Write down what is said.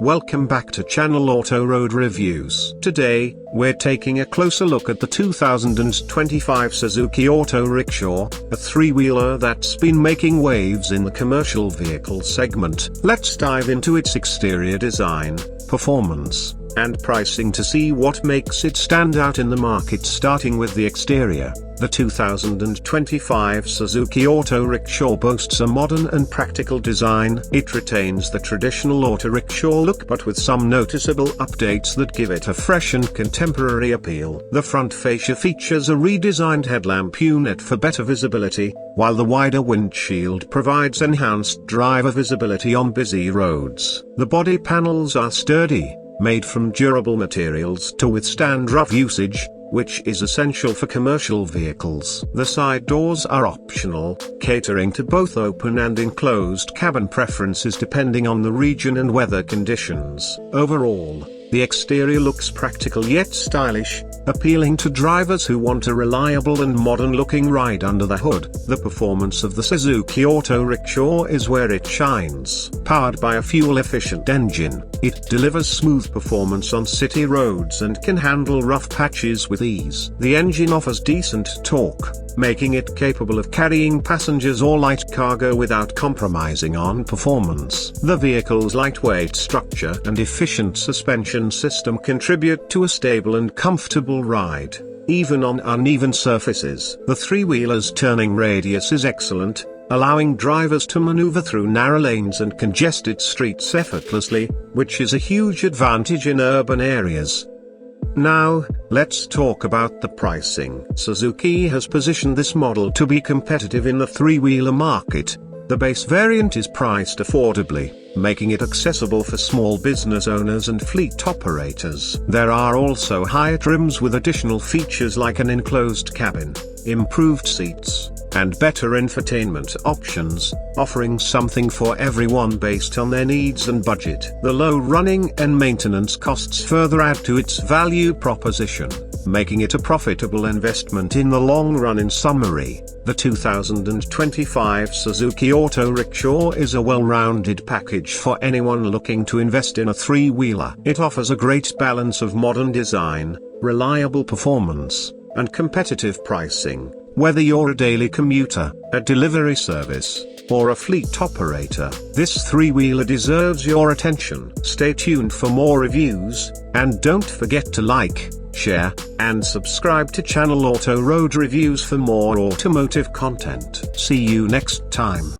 Welcome back to Channel Auto Road Reviews. Today, we're taking a closer look at the 2025 Suzuki Auto Rickshaw, a three-wheeler that's been making waves in the commercial vehicle segment. Let's dive into its exterior design, performance, and pricing to see what makes it stand out in the market. Starting with the exterior, the 2025 Suzuki Auto Rickshaw boasts a modern and practical design. It retains the traditional auto rickshaw look but with some noticeable updates that give it a fresh and contemporary appeal. The front fascia features a redesigned headlamp unit for better visibility, while the wider windshield provides enhanced driver visibility on busy roads. The body panels are sturdy, made from durable materials to withstand rough usage, which is essential for commercial vehicles. The side doors are optional, catering to both open and enclosed cabin preferences depending on the region and weather conditions. Overall, the exterior looks practical yet stylish, appealing to drivers who want a reliable and modern-looking ride under the hood. The performance of the Suzuki Auto Rickshaw is where it shines. Powered by a fuel-efficient engine, it delivers smooth performance on city roads and can handle rough patches with ease. The engine offers decent torque, making it capable of carrying passengers or light cargo without compromising on performance. The vehicle's lightweight structure and efficient suspension system contribute to a stable and comfortable ride, even on uneven surfaces. The three-wheeler's turning radius is excellent, allowing drivers to maneuver through narrow lanes and congested streets effortlessly, which is a huge advantage in urban areas. Now, let's talk about the pricing. Suzuki has positioned this model to be competitive in the three-wheeler market. The base variant is priced affordably, making it accessible for small business owners and fleet operators. There are also higher trims with additional features like an enclosed cabin, improved seats, and better infotainment options, offering something for everyone based on their needs and budget. The low running and maintenance costs further add to its value proposition, making it a profitable investment in the long run. In summary, the 2025 Suzuki Auto Rickshaw is a well-rounded package for anyone looking to invest in a three-wheeler. It offers a great balance of modern design, reliable performance, and competitive pricing. Whether you're a daily commuter, a delivery service, or a fleet operator, this three-wheeler deserves your attention. Stay tuned for more reviews, and don't forget to like, share, and subscribe to Channel Auto Road Reviews for more automotive content. See you next time.